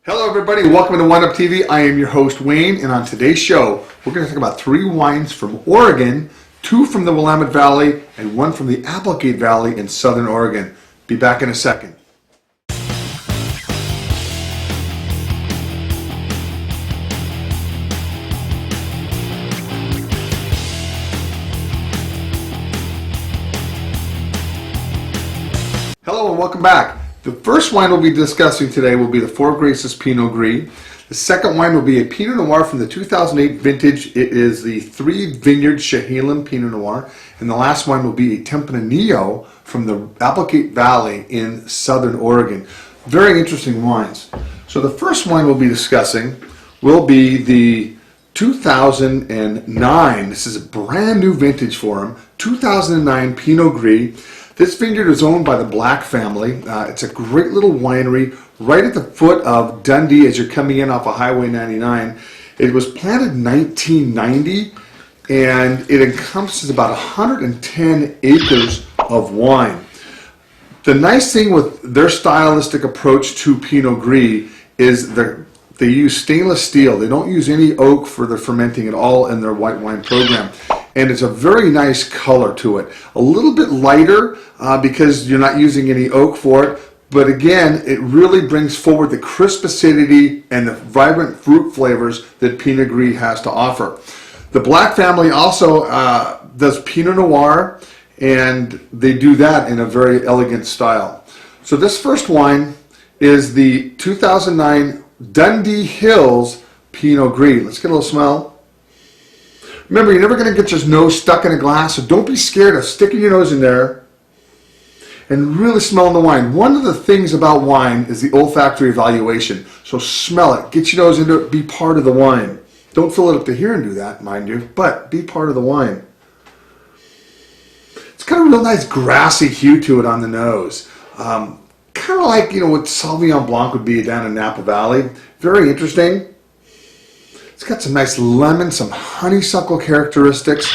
Hello everybody, welcome to WineUpTV. I am your host Wayne, and on today's show we're going to talk about 3 wines from Oregon, 2 from the Willamette Valley, and 1 from the Applegate Valley in Southern Oregon. Be back in a second. Hello and welcome back. The first wine we'll be discussing today will be the Four Graces Pinot Gris. The second wine will be a Pinot Noir from the 2008 vintage. It is the 3 Vineyard Chehalem Pinot Noir. And the last wine will be a Tempranillo from the Applegate Valley in Southern Oregon. Very interesting wines. So the first wine we'll be discussing will be the 2009, this is a brand new vintage for them, 2009 Pinot Gris. This vineyard is owned by the Black family. It's a great little winery right at the foot of Dundee as you're coming in off of Highway 99. It was planted in 1990 and it encompasses about 110 acres of wine. The nice thing with their stylistic approach to Pinot Gris is they use stainless steel. They don't use any oak for the fermenting at all in their white wine program. And it's a very nice color to it. A little bit lighter because you're not using any oak for it. But again, it really brings forward the crisp acidity and the vibrant fruit flavors that Pinot Gris has to offer. The Black family also does Pinot Noir, and they do that in a very elegant style. So this first wine is the 2009 Dundee Hills Pinot Gris. Let's get a little smell. Remember, you're never going to get your nose stuck in a glass, so don't be scared of sticking your nose in there and really smelling the wine. One of the things about wine is the olfactory evaluation. So smell it, get your nose into it, be part of the wine. Don't fill it up to here and do that, mind you, but be part of the wine. It's got a real nice grassy hue to it on the nose. Kind of like, what Sauvignon Blanc would be down in Napa Valley. Very interesting. It's got some nice lemon, some honeysuckle characteristics.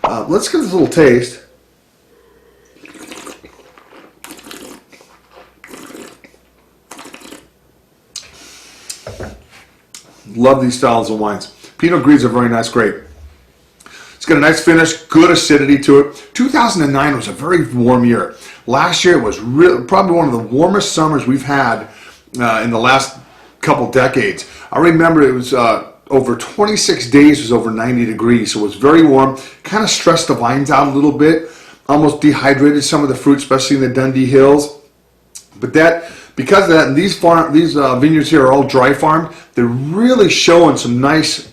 Let's give this a little taste. Love these styles of wines. Pinot Gris are very nice grape. It's got a nice finish, good acidity to it. 2009 was a very warm year. Last year it was probably one of the warmest summers we've had in the last couple decades. I remember it was over 26 days was over 90 degrees, so it was very warm. Kind of stressed the vines out a little bit, almost dehydrated some of the fruit, especially in the Dundee Hills. But because of that, and these vineyards here are all dry farmed, they're really showing some nice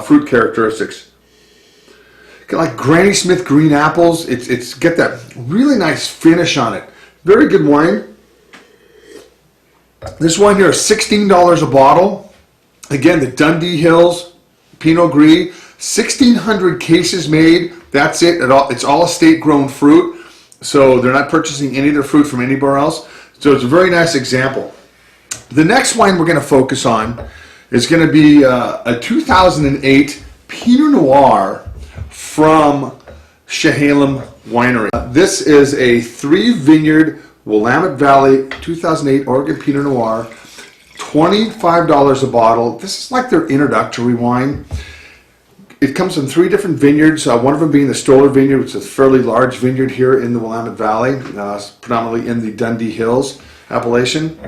fruit characteristics. Got like Granny Smith green apples. It's got that really nice finish on it. Very good wine. This wine here is $16 a bottle. Again, the Dundee Hills Pinot Gris, 1,600 cases made. That's it. It's all estate-grown fruit, so they're not purchasing any of their fruit from anywhere else. So it's a very nice example. The next wine we're going to focus on is going to be a 2008 Pinot Noir from Chehalem Winery. This is a 3 Vineyard Willamette Valley 2008 Oregon Pinot Noir. $25 a bottle. This is like their introductory wine. It comes from 3 different vineyards, one of them being the Stoller Vineyard, which is a fairly large vineyard here in the Willamette Valley, predominantly in the Dundee Hills appellation.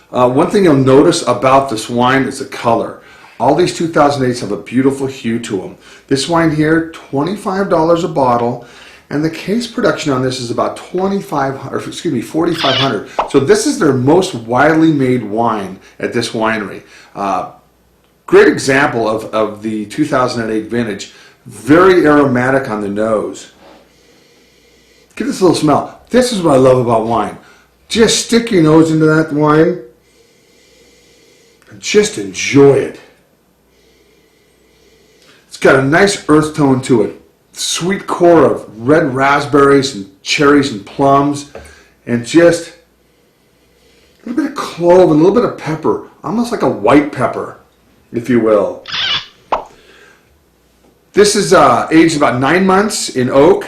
One thing you'll notice about this wine is the color. All these 2008s have a beautiful hue to them. This wine here, $25 a bottle. And the case production on this is about 4,500. So this is their most widely made wine at this winery. Great example of the 2008 vintage. Very aromatic on the nose. Give this a little smell. This is what I love about wine. Just stick your nose into that wine and just enjoy it. It's got a nice earth tone to it. Sweet core of red raspberries and cherries and plums, and just a little bit of clove and a little bit of pepper, almost like a white pepper, if you will. This is aged about 9 months in oak,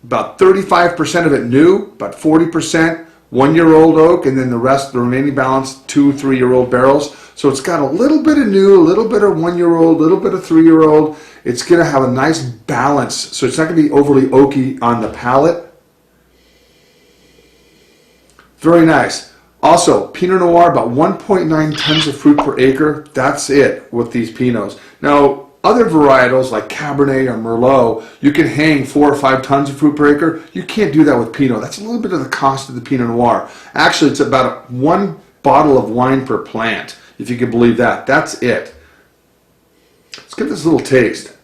about 35% of it new, about 40% 1-year-old oak, and then the rest, the remaining balance, 2-3-year-old barrels. So it's got a little bit of new, a little bit of 1-year-old, a little bit of 3-year-old. It's going to have a nice balance, so it's not going to be overly oaky on the palate. Very nice. Also, Pinot Noir, about 1.9 tons of fruit per acre. That's it with these Pinots. Now, other varietals like Cabernet or Merlot, you can hang 4 or 5 tons of fruit per acre. You can't do that with Pinot. That's a little bit of the cost of the Pinot Noir. Actually, it's about 1 bottle of wine per plant, if you can believe that. That's it. Let's get this little taste.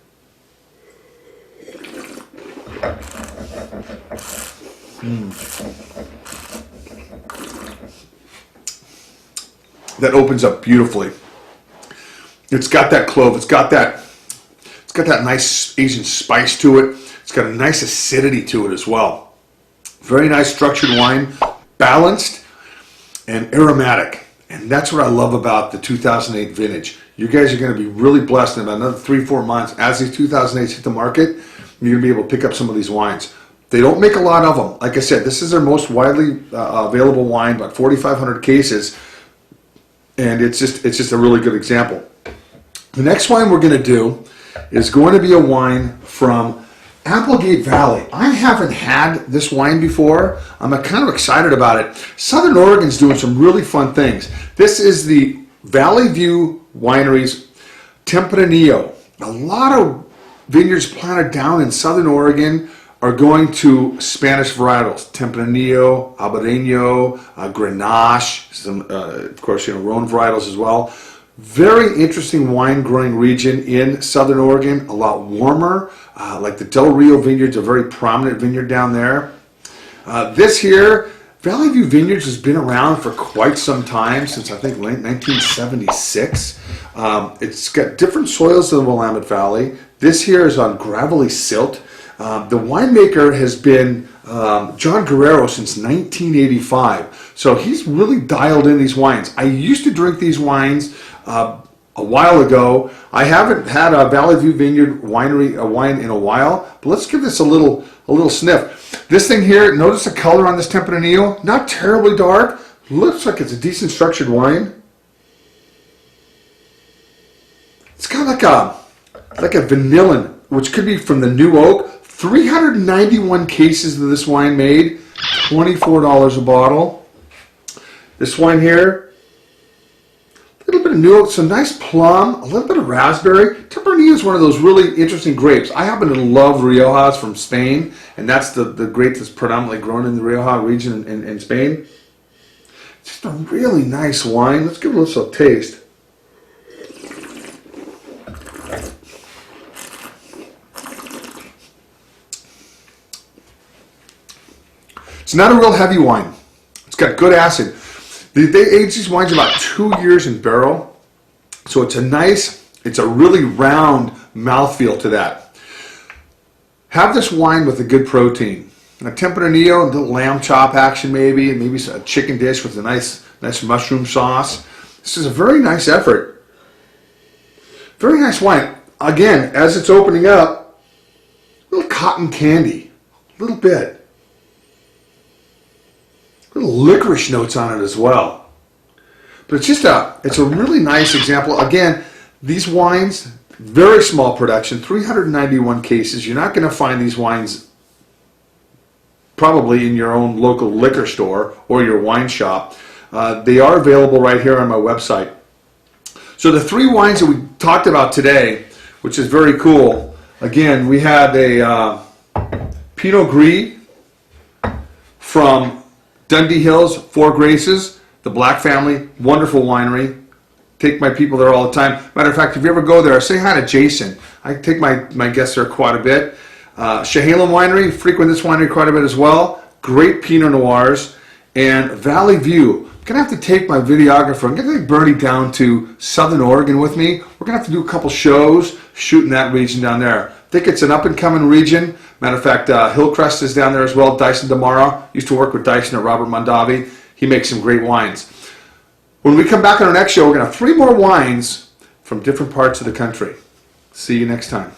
That opens up beautifully. It's got that clove. It's got that nice Asian spice to it. It's got a nice acidity to it as well. Very nice structured wine, balanced and aromatic. And that's what I love about the 2008 vintage. You guys are going to be really blessed in about another 3-4 months. As these 2008s hit the market, you're going to be able to pick up some of these wines. They don't make a lot of them. Like I said, this is their most widely available wine, about 4,500 cases. And it's just a really good example. The next wine we're going to do is going to be a wine from Applegate Valley. I haven't had this wine before. I'm kind of excited about it. Southern Oregon's doing some really fun things. This is the Valley View Winery's Tempranillo. A lot of vineyards planted down in Southern Oregon are going to Spanish varietals. Tempranillo, Albarino, Grenache, some, of course, Rhone varietals as well. Very interesting wine growing region in Southern Oregon, a lot warmer. Like the Del Rio Vineyards, a very prominent vineyard down there. This here, Valley View Vineyards has been around for quite some time, since I think late 1976. It's got different soils than the Willamette Valley. This here is on gravelly silt. The winemaker has been John Guerrero since 1985. So he's really dialed in these wines. I used to drink these wines a while ago. I haven't had a Valley View Vineyard wine in a while, but let's give this a little sniff. This thing here, notice the color on this Tempranillo, not terribly dark. Looks like it's a decent structured wine. It's kind of like a vanillin, which could be from the new oak. 391 cases of this wine made, $24 a bottle. This wine here, a little bit of new oak, some nice plum, a little bit of raspberry. Tempranillo is one of those really interesting grapes. I happen to love Riojas from Spain, and that's the grape that's predominantly grown in the Rioja region in Spain. It's just a really nice wine. Let's give it a little taste. It's not a real heavy wine. It's got good acid. They age these wines about 2 years in barrel. So it's a really round mouthfeel to that. Have this wine with a good protein. A Tempranillo, a little lamb chop action maybe, and maybe a chicken dish with a nice mushroom sauce. This is a very nice effort. Very nice wine. Again, as it's opening up, a little cotton candy, a little bit. Little licorice notes on it as well. But it's a really nice example. Again, these wines, very small production, 391 cases. You're not going to find these wines probably in your own local liquor store or your wine shop. They are available right here on my website. So the 3 wines that we talked about today, which is very cool. Again, we had a Pinot Gris from Dundee Hills, Four Graces, the Black Family, wonderful winery. Take my people there all the time. Matter of fact, if you ever go there, say hi to Jason. I take my guests there quite a bit. Chehalem Winery, frequent this winery quite a bit as well. Great Pinot Noirs. And Valley View. I'm going to have to take my videographer. I'm going to take Bernie down to Southern Oregon with me. We're going to have to do a couple shows shooting that region down there. I think it's an up-and-coming region. Matter of fact, Hillcrest is down there as well. Dyson DeMara used to work with Dyson at Robert Mondavi. He makes some great wines. When we come back on our next show, we're going to have 3 more wines from different parts of the country. See you next time.